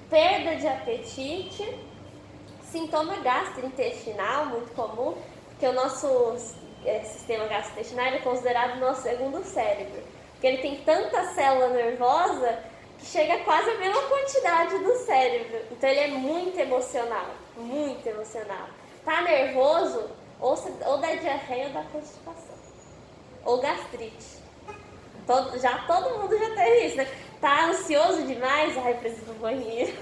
perda de apetite, sintoma gastrointestinal, muito comum, porque o nosso sistema gastrointestinal é considerado o nosso segundo cérebro, porque ele tem tanta célula nervosa que chega quase a mesma quantidade do cérebro, então ele é muito emocional, muito emocional. Tá nervoso, ou dá diarreia ou dá constipação, ou gastrite. Todo mundo já teve isso, né? Tá ansioso demais? Ai, preciso do banheiro.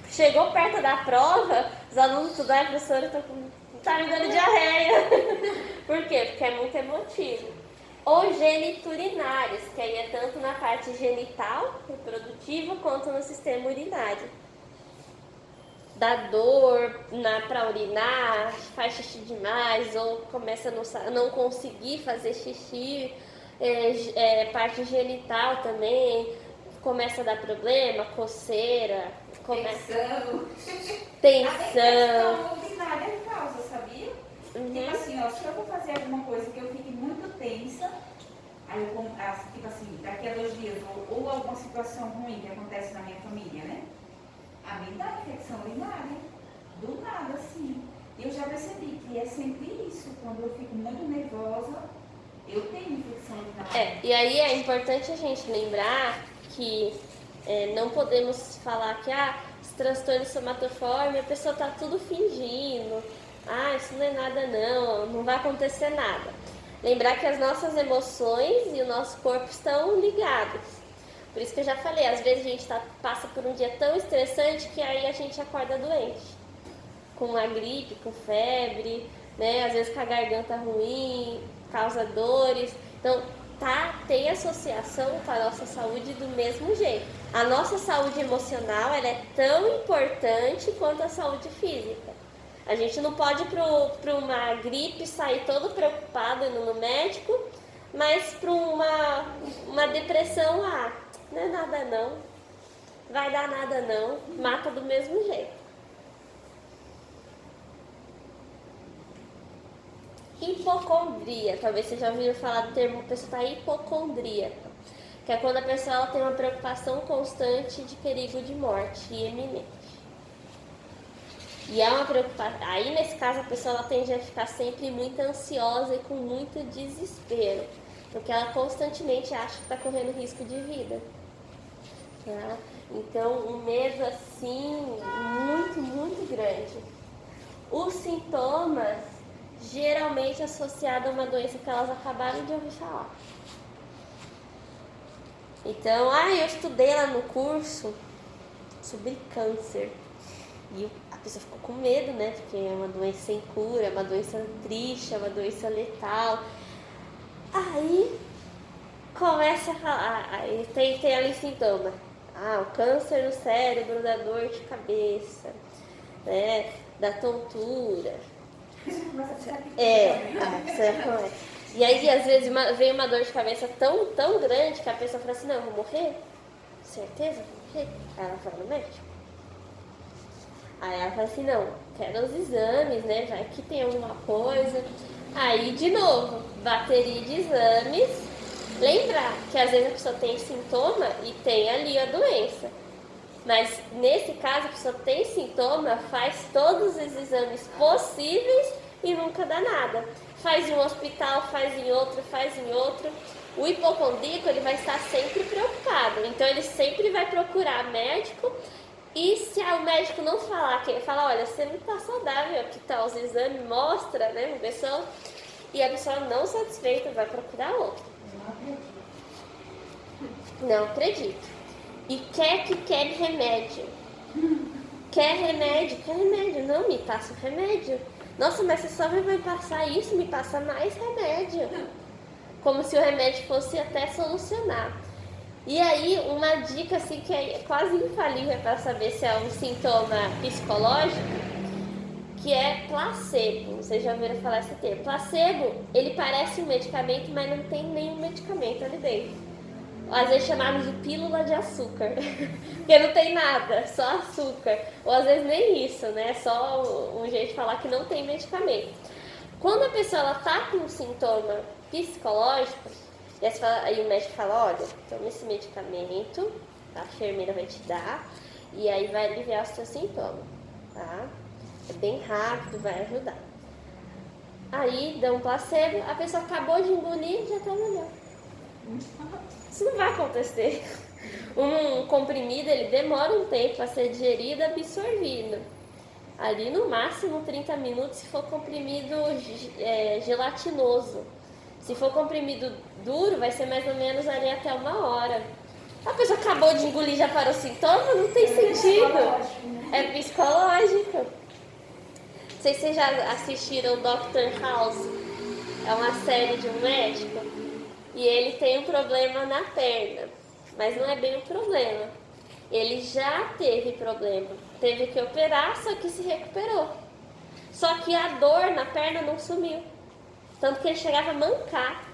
Chegou perto da prova, os alunos tudo, ai, professora, tá me dando diarreia. Por quê? Porque é muito emotivo. Ou geniturinários, que aí é tanto na parte genital, reprodutiva, quanto no sistema urinário. Dá dor pra urinar, faz xixi demais, ou começa a não conseguir fazer xixi, parte genital também, começa a dar problema, coceira, tensão. A urinária causa, sabia? Tipo assim, ó, se eu vou fazer alguma coisa que eu fique muito tensa, aí eu, tipo assim, daqui a 2 dias, ou alguma situação ruim que acontece na minha família, né? A mim dá infecção urinária, do nada, assim. E eu já percebi que é sempre isso, quando eu fico muito nervosa, eu tenho infecção urinária. E aí é importante a gente lembrar que não podemos falar que esse transtorno somatoforme, a pessoa tá tudo fingindo, isso não é nada não vai acontecer nada. Lembrar que as nossas emoções e o nosso corpo estão ligados. Por isso que eu já falei, às vezes a gente passa por um dia tão estressante que aí a gente acorda doente. Com uma gripe, com febre, né? Às vezes com a garganta ruim, causa dores. Então, tem associação com a nossa saúde do mesmo jeito. A nossa saúde emocional, ela é tão importante quanto a saúde física. A gente não pode ir para uma gripe sair todo preocupado indo no médico, mas para uma depressão, não é nada não, vai dar nada não, mata do mesmo jeito. Hipocondria, talvez vocês já ouviram falar do termo, a pessoa está hipocondríaca, que é quando a pessoa tem uma preocupação constante de perigo de morte iminente. E é uma preocupação, aí nesse caso a pessoa ela tende a ficar sempre muito ansiosa e com muito desespero, porque ela constantemente acha que está correndo risco de vida. Tá? Então, um medo assim, muito, muito grande. Os sintomas, geralmente associados a uma doença que elas acabaram de ouvir falar. Então, eu estudei lá no curso sobre câncer. E a pessoa ficou com medo, né? Porque é uma doença sem cura, é uma doença triste, é uma doença letal. Aí começa a falar, aí tem ali sintoma. O câncer no cérebro, da dor de cabeça, né? Da tontura. E aí, às vezes, vem uma dor de cabeça tão, tão grande que a pessoa fala assim, não, eu vou morrer? Certeza? Vou morrer? Aí ela vai no médico. Aí ela fala assim, não, quero os exames, né? Vai que tem alguma coisa. Aí, de novo, bateria de exames. Lembrar que às vezes a pessoa tem sintoma e tem ali a doença. Mas nesse caso, a pessoa tem sintoma, faz todos os exames possíveis e nunca dá nada. Faz em um hospital, faz em outro. O hipocondríaco, ele vai estar sempre preocupado. Então, ele sempre vai procurar médico. E se o médico não falar, que ele fala, olha, você não está saudável, aqui tá os exames, mostra, né, a pessoa, e a pessoa não satisfeita vai procurar outro. Não acredito. E quer remédio. Quer remédio, não, me passa o remédio. Nossa, mas você só vai passar isso, me passa mais remédio. Como se o remédio fosse até solucionar. E aí, uma dica assim que é quase infalível para saber se é um sintoma psicológico, que é placebo. Vocês já ouviram falar esse termo? Placebo, ele parece um medicamento, mas não tem nenhum medicamento ali dentro. Às vezes chamamos de pílula de açúcar, porque não tem nada, só açúcar. Ou às vezes nem isso, né? Só um jeito de falar que não tem medicamento. Quando a pessoa está com um sintoma psicológico, aí o médico fala, olha, toma esse medicamento a enfermeira vai te dar, e aí vai aliviar os seus sintomas, tá? É bem rápido, vai ajudar. Aí dá um placebo, a pessoa acabou de engolir e já tá melhor. Isso não vai acontecer. Um comprimido, ele demora um tempo para ser digerido e absorvido. Ali no máximo 30 minutos se for comprimido gelatinoso. Se for comprimido duro, vai ser mais ou menos ali até 1 hora. A pessoa acabou de engolir, já parou sintoma? Não tem sentido. É psicológico. Não sei se vocês já assistiram Dr. House. É uma série de um médico. E ele tem um problema na perna. Mas não é bem um problema. Ele já teve problema. Teve que operar, só que se recuperou. Só que a dor na perna não sumiu. Tanto que ele chegava a mancar.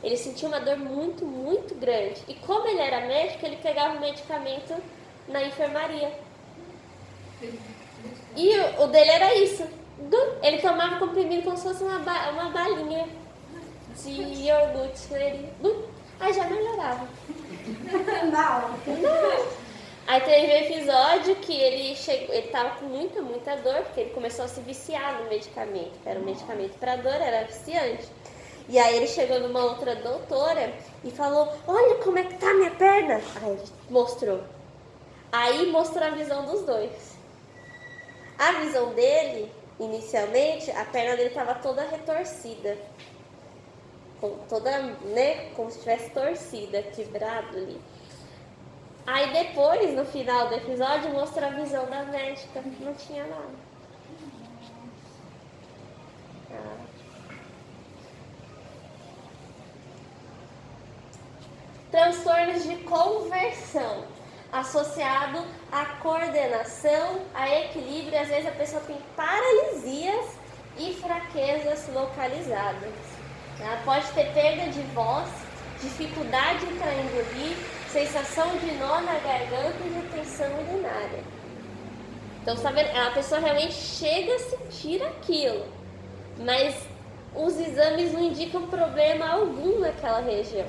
Ele sentia uma dor muito, muito grande. E como ele era médico, ele pegava o medicamento na enfermaria. E o dele era isso. Ele tomava comprimido como se fosse uma balinha de iogurte. Aí já melhorava. Não. Aí teve um episódio que ele tava com muita dor, porque ele começou a se viciar no medicamento. Era um medicamento para dor, era viciante. E aí ele chegou numa outra doutora e falou: olha como é que tá a minha perna. Aí ele mostrou. Aí mostrou a visão dos dois. A visão dele, inicialmente, a perna dele estava toda retorcida. Toda, né, como se tivesse torcida, quebrado ali. Aí depois, no final do episódio, mostrou a visão da médica. Não tinha nada. Transtornos de conversão, associado à coordenação, a equilíbrio, e às vezes a pessoa tem paralisias e fraquezas localizadas. Tá? Pode ter perda de voz, dificuldade para engolir, sensação de nó na garganta e retenção urinária. Então, tá vendo? A pessoa realmente chega a sentir aquilo, mas os exames não indicam problema algum naquela região.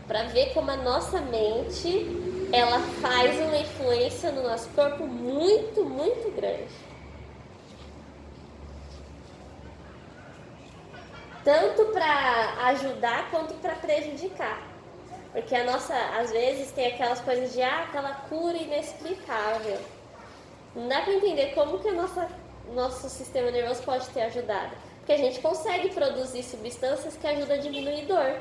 Para ver como a nossa mente, ela faz uma influência no nosso corpo muito, muito grande. Tanto para ajudar quanto para prejudicar. Porque a nossa, às vezes, tem aquelas coisas de aquela cura inexplicável. Não dá para entender como que nosso sistema nervoso pode ter ajudado. Porque a gente consegue produzir substâncias que ajudam a diminuir dor.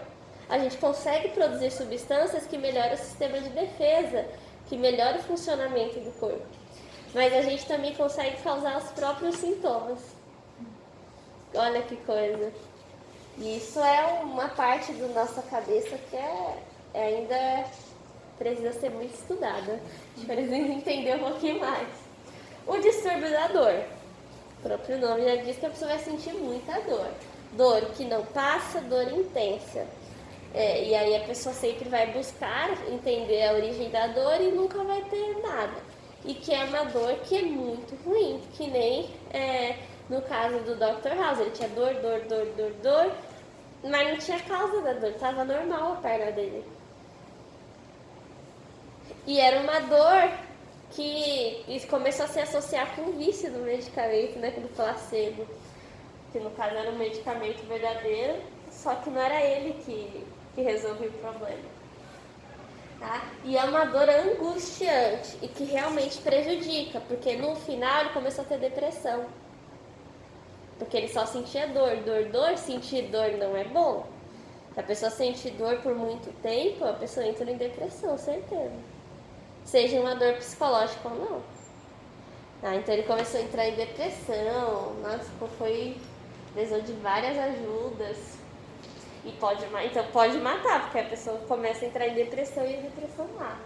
A gente consegue produzir substâncias que melhoram o sistema de defesa, que melhoram o funcionamento do corpo. Mas a gente também consegue causar os próprios sintomas. Olha que coisa. E isso é uma parte da nossa cabeça que ainda precisa ser muito estudada. A gente precisa entender um pouquinho mais. O distúrbio da dor. O próprio nome já diz que a pessoa vai sentir muita dor. Dor que não passa, dor intensa. E aí a pessoa sempre vai buscar entender a origem da dor e nunca vai ter nada. E que é uma dor que é muito ruim, que nem no caso do Dr. House. Ele tinha dor, mas não tinha causa da dor, estava normal a perna dele. E era uma dor que começou a se associar com o vício do medicamento, né, do placebo. Que no caso era um medicamento verdadeiro, só que não era ele que resolvia o problema. Tá? E é uma dor angustiante e que realmente prejudica, porque no final ele começou a ter depressão. Porque ele só sentia dor. Sentir dor não é bom. Se a pessoa sente dor por muito tempo, a pessoa entra em depressão, certeza. Seja uma dor psicológica ou não. Tá? Então ele começou a entrar em depressão, precisou de várias ajudas. E pode matar, porque a pessoa começa a entrar em depressão e a depressão mata.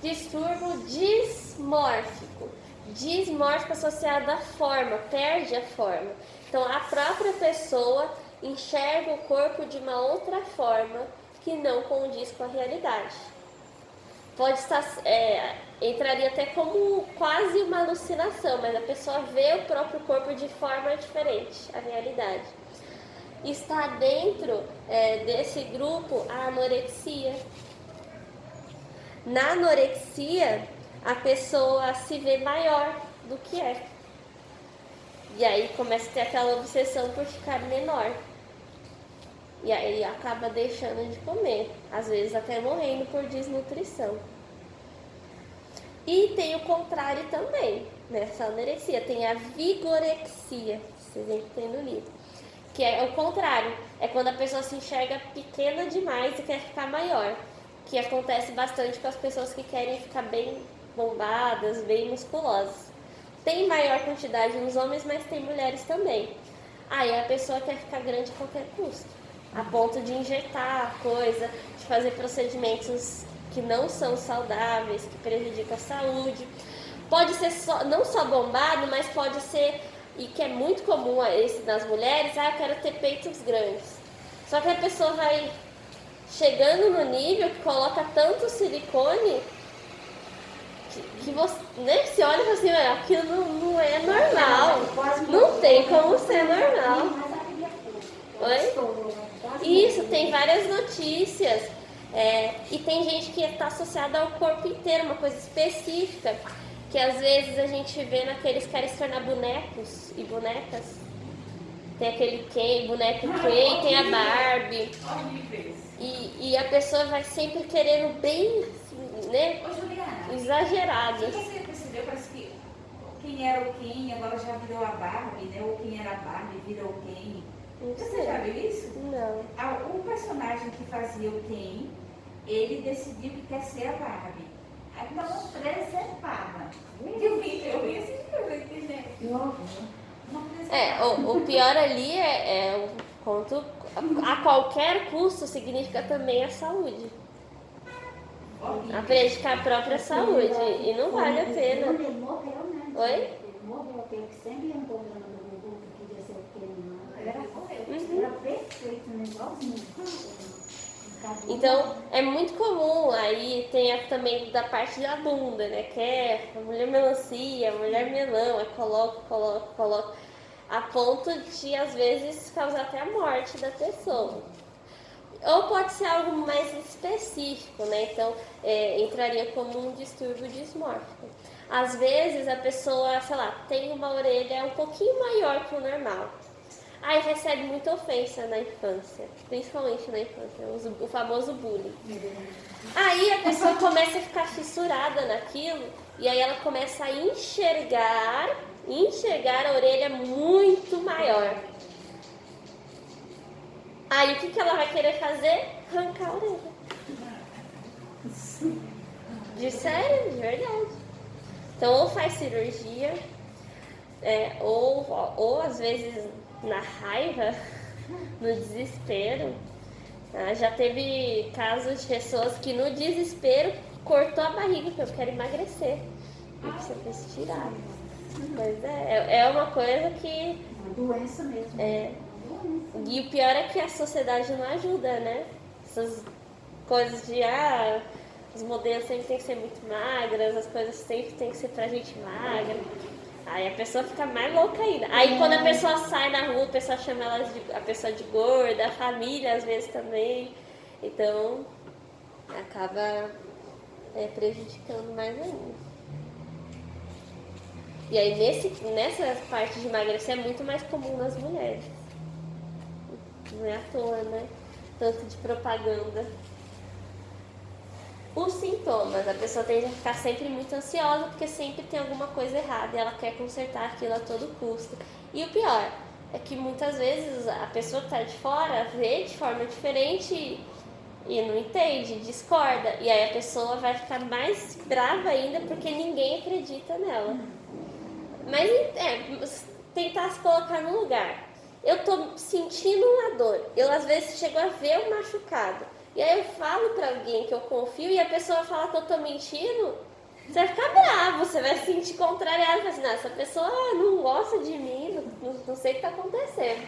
Distúrbio dismórfico. Dismórfico associado à forma, perde a forma. Então a própria pessoa enxerga o corpo de uma outra forma que não condiz com a realidade. Pode estar, entraria até como quase uma alucinação, mas a pessoa vê o próprio corpo de forma diferente, a realidade. Está dentro desse grupo a anorexia. Na anorexia, a pessoa se vê maior do que é. E aí começa a ter aquela obsessão por ficar menor. E aí acaba deixando de comer. Às vezes até morrendo por desnutrição. E tem o contrário também, nessa anorexia. Tem a vigorexia, vocês sempre têm no livro. Que é o contrário. É quando a pessoa se enxerga pequena demais e quer ficar maior. Que acontece bastante com as pessoas que querem ficar bem bombadas, bem musculosas. Tem maior quantidade nos homens, mas tem mulheres também. Aí a pessoa quer ficar grande a qualquer custo. A ponto de injetar coisa, de fazer procedimentos que não são saudáveis, que prejudicam a saúde. Pode ser não só bombado, mas pode ser, e que é muito comum esse nas mulheres, eu quero ter peitos grandes. Só que a pessoa vai chegando no nível que coloca tanto silicone que você, né, se olha e fala assim, aquilo não é normal. Não tem como ser normal. Oi? Isso, tem várias notícias. E tem gente que está associada ao corpo inteiro, uma coisa específica, que às vezes a gente vê naqueles que querem se tornar bonecos e bonecas. Tem aquele Ken, boneco Ken, tem a Barbie. E a pessoa vai sempre querendo bem, assim, né? Ô, Juliana, exagerado. Você percebeu? Parece que quem era o Ken agora já virou a Barbie, né? Ou quem era a Barbie virou o Ken. Você já viu isso? Não. O personagem que fazia o Ken, ele decidiu que quer ser a Barbie. Aí dá uma presepada. Eu vi assim, eu não entendi. O pior ali é o conto a qualquer custo significa também a saúde. A prejudicar a própria saúde. E não vale a pena. Ele morreu, né? Oi? Ele morreu, aquele que sempre ia no programa do Gugu, que queria ser o que era perfeito, né? Igualzinho. Então, é muito comum, aí tem também da parte da bunda, né? Que é a mulher melancia, a mulher melão, aí coloca, a ponto de, às vezes, causar até a morte da pessoa. Ou pode ser algo mais específico, né? Então, entraria como um distúrbio dismórfico. Às vezes, a pessoa, sei lá, tem uma orelha um pouquinho maior que o normal. Aí recebe muita ofensa na infância, principalmente na infância, o famoso bullying. Aí a pessoa começa a ficar fissurada naquilo, e aí ela começa a enxergar a orelha muito maior. Aí o que ela vai querer fazer? Arrancar a orelha. De sério, de verdade. Então ou faz cirurgia, ou às vezes na raiva, no desespero. Já teve casos de pessoas que no desespero cortou a barriga, porque eu quero emagrecer. E você fez tirar. Mas é uma coisa que... Uma doença mesmo. E o pior é que a sociedade não ajuda, né? Essas coisas de, os modelos sempre tem que ser muito magras, as coisas sempre tem que ser pra gente magra. Aí a pessoa fica mais louca ainda. Aí quando a pessoa sai na rua, a pessoa chama a pessoa de gorda, a família às vezes também. Então, acaba prejudicando mais ainda. E aí nessa parte de emagrecer é muito mais comum nas mulheres. Não é à toa, né? Tanto de propaganda. Os sintomas, a pessoa tende a ficar sempre muito ansiosa porque sempre tem alguma coisa errada e ela quer consertar aquilo a todo custo. E o pior é que muitas vezes a pessoa que está de fora vê de forma diferente e não entende, discorda. E aí a pessoa vai ficar mais brava ainda porque ninguém acredita nela. Mas tentar se colocar no lugar. Eu tô sentindo uma dor, eu às vezes chego a ver um machucado. E aí eu falo pra alguém que eu confio e a pessoa fala que eu tô mentindo, você vai ficar bravo, você vai se sentir contrariado, assim, essa pessoa não gosta de mim, não sei o que tá acontecendo.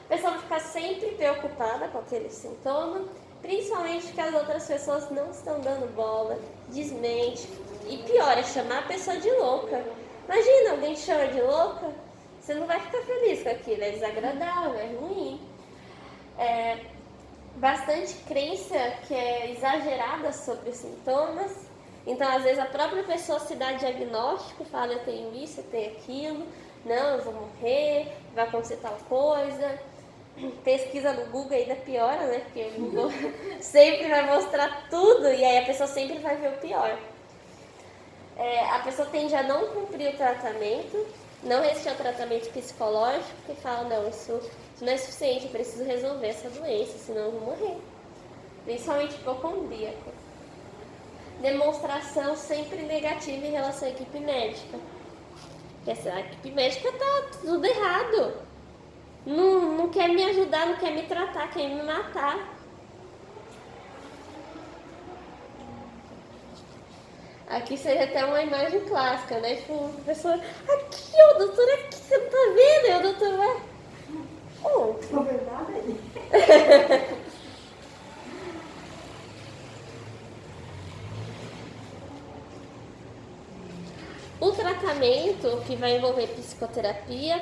A pessoa vai ficar sempre preocupada com aquele sintoma, principalmente porque as outras pessoas não estão dando bola, desmente. E pior, é chamar a pessoa de louca. Imagina, alguém te chama de louca, você não vai ficar feliz com aquilo, é desagradável, é ruim. bastante crença que é exagerada sobre os sintomas. Então, às vezes, a própria pessoa se dá diagnóstico, fala, eu tenho isso, eu tenho aquilo, não, eu vou morrer, vai acontecer tal coisa. Pesquisa no Google ainda piora, né? Porque o Google sempre vai mostrar tudo e aí a pessoa sempre vai ver o pior. A pessoa tende a não cumprir o tratamento, não resistir ao tratamento psicológico, e fala, não, isso não é suficiente, eu preciso resolver essa doença, senão eu vou morrer. Principalmente hipocondríaco. Demonstração sempre negativa em relação à equipe médica. Porque a equipe médica tá tudo errado. Não quer me ajudar, não quer me tratar, quer me matar. Aqui seria até uma imagem clássica, né? Tipo, uma pessoa, aqui, ó, doutor, aqui, você não tá vendo? E o doutor vai... Na verdade, O tratamento, que vai envolver psicoterapia,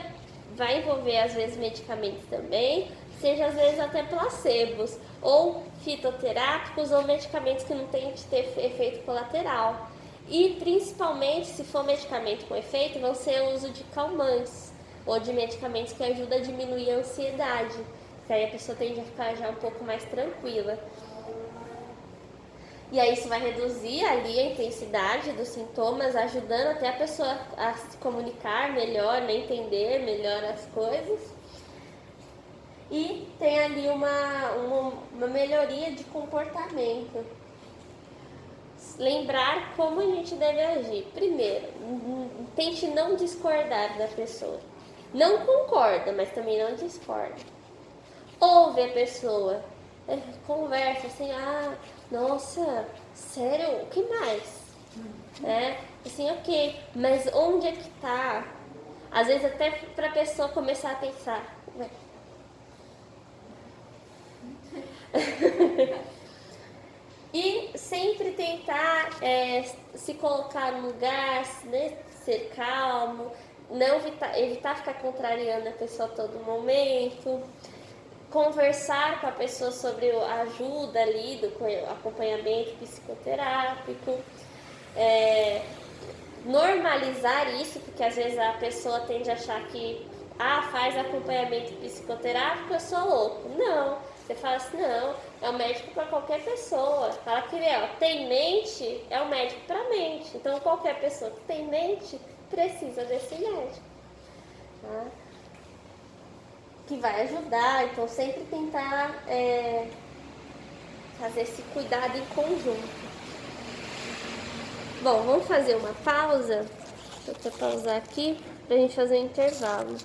vai envolver às vezes medicamentos também, seja às vezes até placebos, ou fitoterápicos, ou medicamentos que não têm que ter efeito colateral. E principalmente, se for medicamento com efeito, vão ser o uso de calmantes, ou de medicamentos que ajudam a diminuir a ansiedade, que aí a pessoa tende a ficar já um pouco mais tranquila. E aí isso vai reduzir ali a intensidade dos sintomas, ajudando até a pessoa a se comunicar melhor, né, entender melhor as coisas. E tem ali uma melhoria de comportamento. Lembrar como a gente deve agir. Primeiro, tente não discordar da pessoa. Não concorda, mas também não discorda. Ouve a pessoa. Conversa assim, nossa, sério, o que mais? Assim, ok, mas onde é que tá? Às vezes até pra pessoa começar a pensar. E sempre tentar se colocar no lugar, né, ser calmo, não evitar ficar contrariando a pessoa a todo momento. Conversar com a pessoa sobre a ajuda ali, do acompanhamento psicoterápico, normalizar isso, porque às vezes a pessoa tende a achar que faz acompanhamento psicoterápico, eu sou louco. Não, você fala assim, não, é um médico para qualquer pessoa. Fala que tem mente, é um médico para mente. Então qualquer pessoa que tem mente precisa desse médico. Tá? Que vai ajudar, então sempre tentar fazer esse cuidado em conjunto. Bom, vamos fazer uma pausa. Vou até pausar aqui pra gente fazer um intervalo.